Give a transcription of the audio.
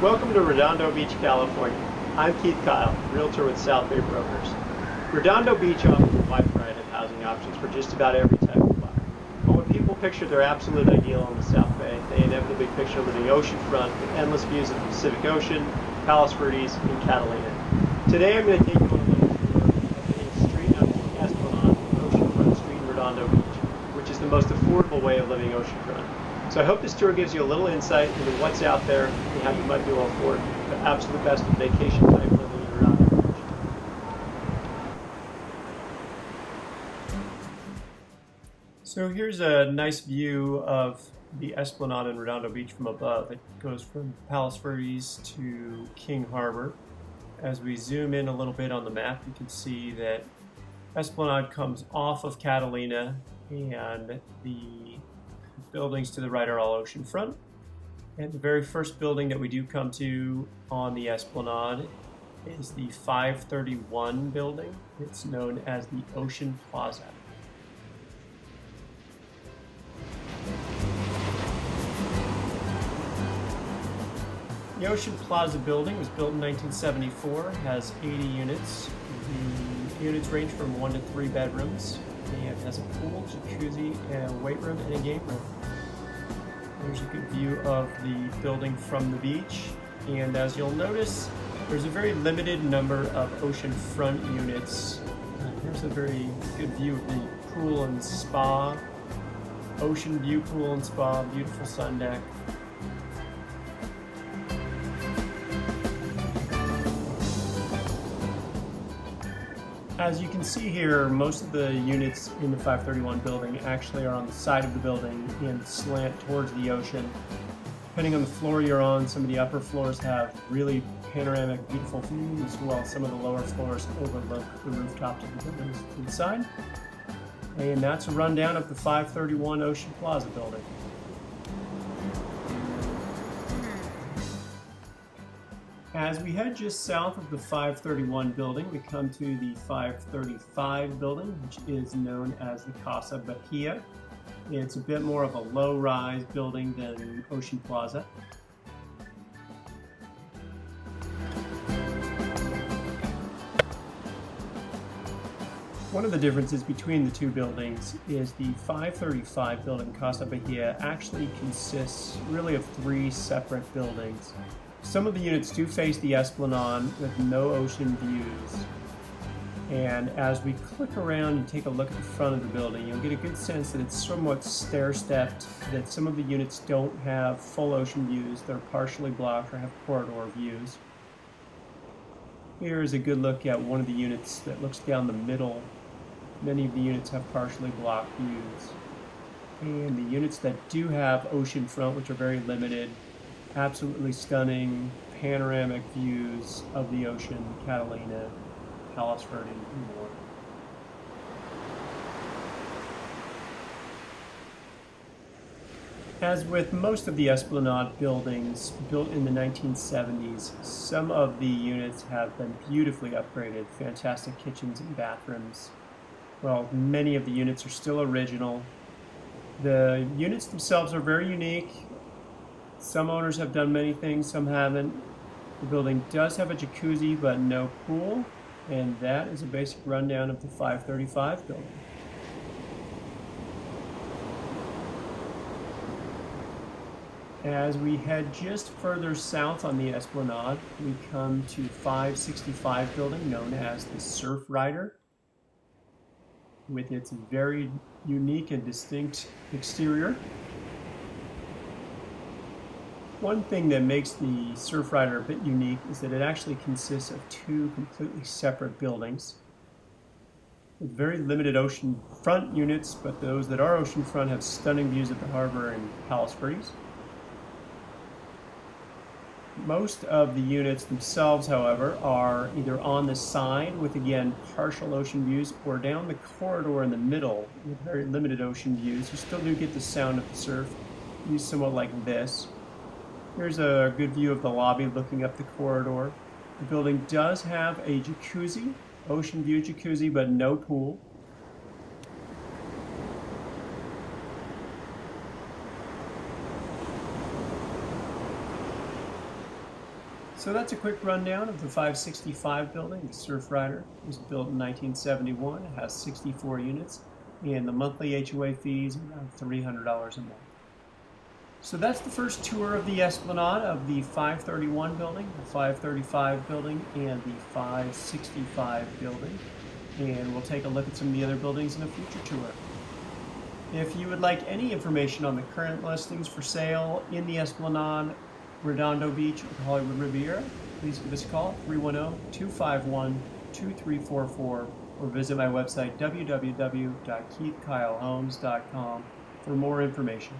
Welcome to Redondo Beach, California. I'm Keith Kyle, realtor with South Bay Brokers. Redondo Beach offers a wide variety of housing options for just about every type of buyer. But when people picture their absolute ideal on the South Bay, they inevitably picture living oceanfront with endless views of the Pacific Ocean, Palos Verdes, and Catalina. Today I'm going to take you on a little tour of the street known as the Esplanade, Oceanfront Street in Redondo Beach, which is the most affordable way of living oceanfront. So I hope this tour gives you a little insight into what's out there and how you might be able to afford the absolute best of vacation type living in Redondo Beach. So here's a nice view of the Esplanade in Redondo Beach from above. It goes from Palos Verdes to King Harbor. As we zoom in a little bit on the map, you can see that Esplanade comes off of Catalina, and the buildings to the right are all oceanfront. And the very first building that we do come to on the Esplanade is the 531 building. It's known as the Ocean Plaza. The Ocean Plaza building was built in 1974, has 80 units. The units range from 1 to 3 bedrooms, and has a pool, jacuzzi, and a weight room, and a game room. There's a good view of the building from the beach, and as you'll notice, there's a very limited number of oceanfront units. Here's a very good view of the pool and spa, ocean view pool and spa, beautiful sun deck. As you can see here, most of the units in the 531 building actually are on the side of the building and slant towards the ocean. Depending on the floor you're on, some of the upper floors have really panoramic, beautiful views, while some of the lower floors overlook the rooftops of the buildings to the side. And that's a rundown of the 531 Ocean Plaza building. As we head just south of the 531 building, we come to the 535 building, which is known as the Casa Bahia. It's a bit more of a low-rise building than Ocean Plaza. One of the differences between the two buildings is the 535 building, Casa Bahia, actually consists really of 3 separate buildings. Some of the units do face the Esplanade with no ocean views. And as we click around and take a look at the front of the building, you'll get a good sense that it's somewhat stair-stepped, that some of the units don't have full ocean views. They're partially blocked or have corridor views. Here is a good look at one of the units that looks down the middle. Many of the units have partially blocked views. And the units that do have ocean front, which are very limited, absolutely stunning panoramic views of the ocean, Catalina, Palos Verdes, and more. As with most of the Esplanade buildings built in the 1970s, some of the units have been beautifully upgraded, fantastic kitchens and bathrooms. While many of the units are still original, the units themselves are very unique. Some owners have done many things, some haven't. The building does have a jacuzzi, but no pool, and that is a basic rundown of the 535 building. As we head just further south on the Esplanade, we come to 565 building, known as the Surfrider, with its very unique and distinct exterior. One thing that makes the Surfrider a bit unique is that it actually consists of 2 completely separate buildings with very limited ocean front units, but those that are ocean front have stunning views of the harbor and Palos Verdes. Most of the units themselves, however, are either on the side with, again, partial ocean views, or down the corridor in the middle with very limited ocean views. You still do get the sound of the surf, used somewhat like this. Here's a good view of the lobby looking up the corridor. The building does have a jacuzzi, ocean view jacuzzi, but no pool. So that's a quick rundown of the 565 building. The Surfrider was built in 1971. It has 64 units, and the monthly HOA fees are around $300 a month. So that's the first tour of the Esplanade of the 531 building, the 535 building, and the 565 building. And we'll take a look at some of the other buildings in a future tour. If you would like any information on the current listings for sale in the Esplanade, Redondo Beach, or Hollywood Riviera, please give us a call, 310-251-2344, or visit my website, www.keithkylehomes.com, for more information.